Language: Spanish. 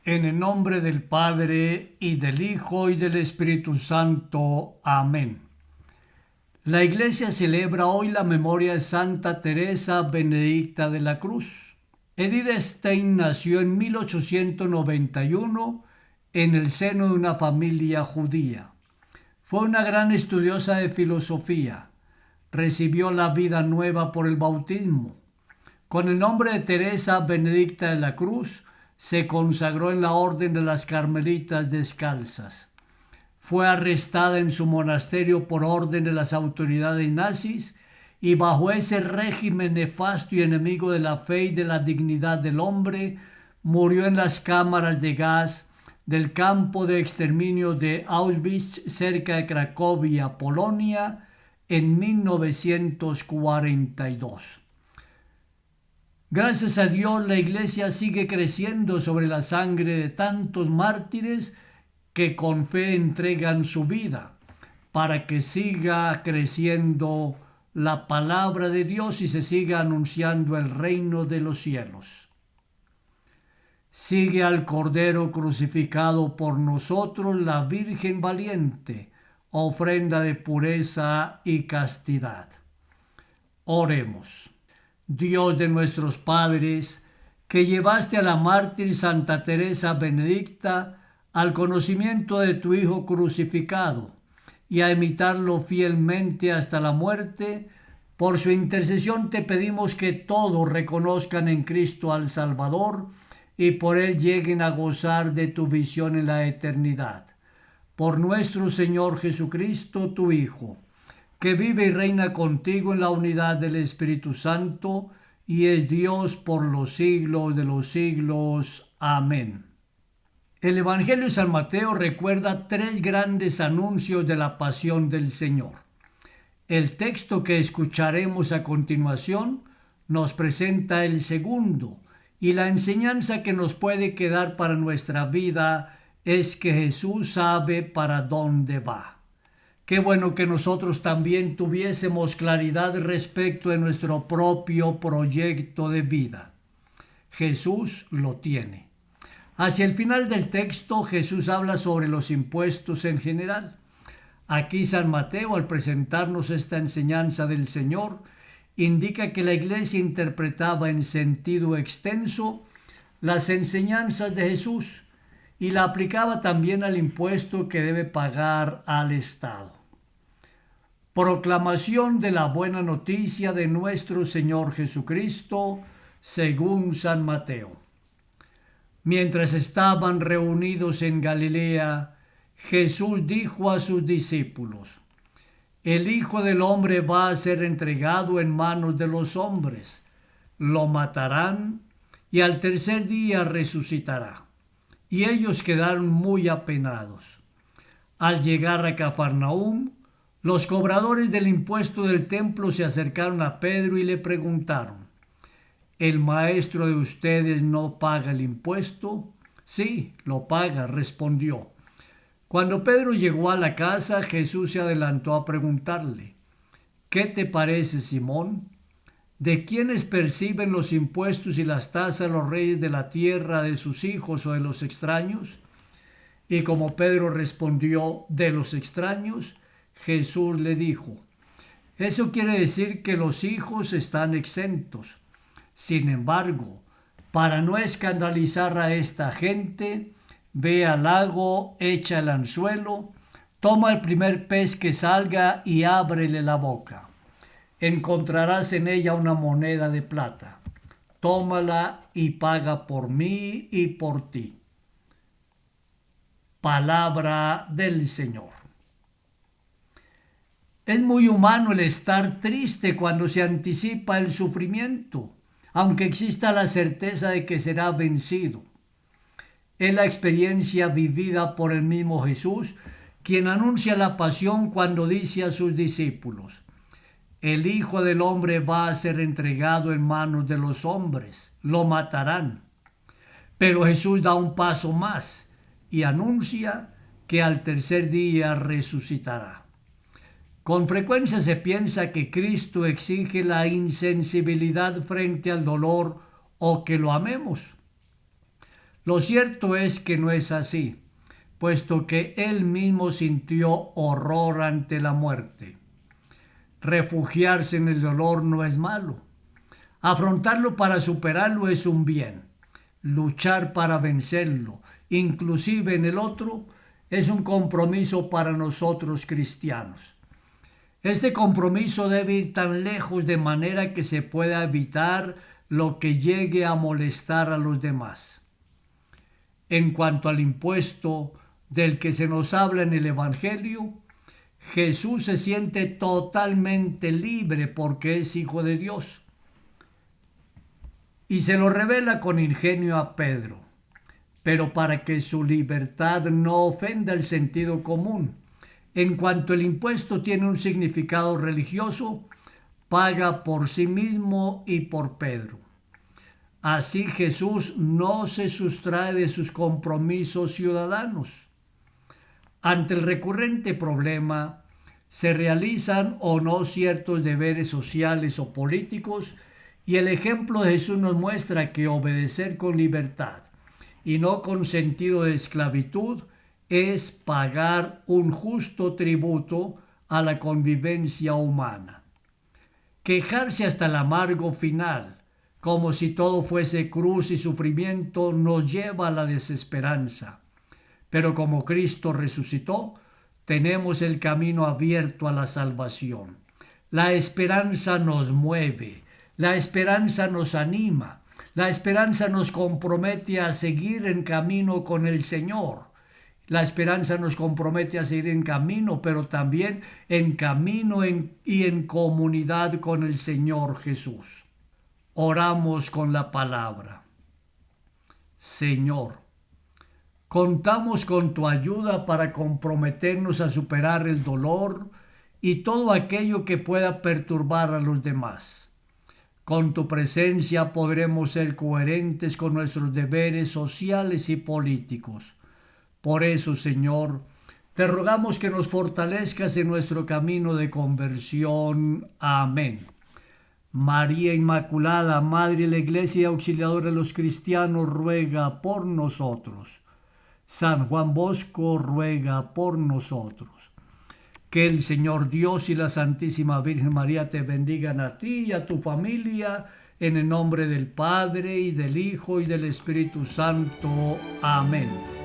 En el nombre del Padre, y del Hijo, y del Espíritu Santo. Amén. La Iglesia celebra hoy la memoria de Santa Teresa Benedicta de la Cruz. Edith Stein nació en 1891 en el seno de una familia judía. Fue una gran estudiosa de filosofía. Recibió la vida nueva por el bautismo. Con el nombre de Teresa Benedicta de la Cruz, se consagró en la Orden de las Carmelitas Descalzas. Fue arrestada en su monasterio por orden de las autoridades nazis y bajo ese régimen nefasto y enemigo de la fe y de la dignidad del hombre, murió en las cámaras de gas del campo de exterminio de Auschwitz, cerca de Cracovia, Polonia, en 1942. Gracias a Dios, la Iglesia sigue creciendo sobre la sangre de tantos mártires que con fe entregan su vida para que siga creciendo la palabra de Dios y se siga anunciando el reino de los cielos. Sigue al Cordero crucificado por nosotros la Virgen valiente, ofrenda de pureza y castidad. Oremos. Dios de nuestros padres, que llevaste a la mártir Santa Teresa Benedicta al conocimiento de tu Hijo crucificado y a imitarlo fielmente hasta la muerte, por su intercesión te pedimos que todos reconozcan en Cristo al Salvador y por él lleguen a gozar de tu visión en la eternidad. Por nuestro Señor Jesucristo, tu Hijo, que vive y reina contigo en la unidad del Espíritu Santo, y es Dios por los siglos de los siglos. Amén. El Evangelio de San Mateo recuerda tres grandes anuncios de la pasión del Señor. El texto que escucharemos a continuación nos presenta el segundo, y la enseñanza que nos puede quedar para nuestra vida es que Jesús sabe para dónde va. Qué bueno que nosotros también tuviésemos claridad respecto de nuestro propio proyecto de vida. Jesús lo tiene. Hacia el final del texto, Jesús habla sobre los impuestos en general. Aquí San Mateo, al presentarnos esta enseñanza del Señor, indica que la Iglesia interpretaba en sentido extenso las enseñanzas de Jesús y la aplicaba también al impuesto que debe pagar al Estado. Proclamación de la buena noticia de nuestro Señor Jesucristo, según San Mateo. Mientras estaban reunidos en Galilea, Jesús dijo a sus discípulos: El Hijo del Hombre va a ser entregado en manos de los hombres, lo matarán y al tercer día resucitará. Y ellos quedaron muy apenados. Al llegar a Cafarnaúm, los cobradores del impuesto del templo se acercaron a Pedro y le preguntaron: ¿El maestro de ustedes no paga el impuesto? Sí, lo paga, respondió. Cuando Pedro llegó a la casa, Jesús se adelantó a preguntarle: ¿Qué te parece, Simón? ¿De quiénes perciben los impuestos y las tasas los reyes de la tierra, de sus hijos o de los extraños? Y como Pedro respondió: de los extraños, Jesús le dijo: eso quiere decir que los hijos están exentos. Sin embargo, para no escandalizar a esta gente, ve al lago, echa el anzuelo, toma el primer pez que salga y ábrele la boca. Encontrarás en ella una moneda de plata. Tómala y paga por mí y por ti. Palabra del Señor. Es muy humano el estar triste cuando se anticipa el sufrimiento, aunque exista la certeza de que será vencido. Es la experiencia vivida por el mismo Jesús, quien anuncia la pasión cuando dice a sus discípulos: El Hijo del Hombre va a ser entregado en manos de los hombres, lo matarán. Pero Jesús da un paso más y anuncia que al tercer día resucitará. Con frecuencia se piensa que Cristo exige la insensibilidad frente al dolor o que lo amemos. Lo cierto es que no es así, puesto que él mismo sintió horror ante la muerte. Refugiarse en el dolor no es malo. Afrontarlo para superarlo es un bien. Luchar para vencerlo, inclusive en el otro, es un compromiso para nosotros cristianos. Este compromiso debe ir tan lejos de manera que se pueda evitar lo que llegue a molestar a los demás. En cuanto al impuesto del que se nos habla en el Evangelio, Jesús se siente totalmente libre porque es hijo de Dios. Y se lo revela con ingenio a Pedro, pero para que su libertad no ofenda el sentido común. En cuanto el impuesto tiene un significado religioso, paga por sí mismo y por Pedro. Así Jesús no se sustrae de sus compromisos ciudadanos. Ante el recurrente problema, ¿se realizan o no ciertos deberes sociales o políticos? Y el ejemplo de Jesús nos muestra que obedecer con libertad y no con sentido de esclavitud es pagar un justo tributo a la convivencia humana. Quejarse hasta el amargo final, como si todo fuese cruz y sufrimiento, nos lleva a la desesperanza. Pero como Cristo resucitó, tenemos el camino abierto a la salvación. La esperanza nos mueve, la esperanza nos anima, la esperanza nos compromete a seguir en camino con el Señor. La esperanza nos compromete a seguir en camino, pero también en camino y en comunidad con el Señor Jesús. Oramos con la palabra. Señor, contamos con tu ayuda para comprometernos a superar el dolor y todo aquello que pueda perturbar a los demás. Con tu presencia podremos ser coherentes con nuestros deberes sociales y políticos. Por eso, Señor, te rogamos que nos fortalezcas en nuestro camino de conversión. Amén. María Inmaculada, Madre de la Iglesia y Auxiliadora de los cristianos, ruega por nosotros. San Juan Bosco, ruega por nosotros. Que el Señor Dios y la Santísima Virgen María te bendigan a ti y a tu familia, en el nombre del Padre, y del Hijo, y del Espíritu Santo. Amén.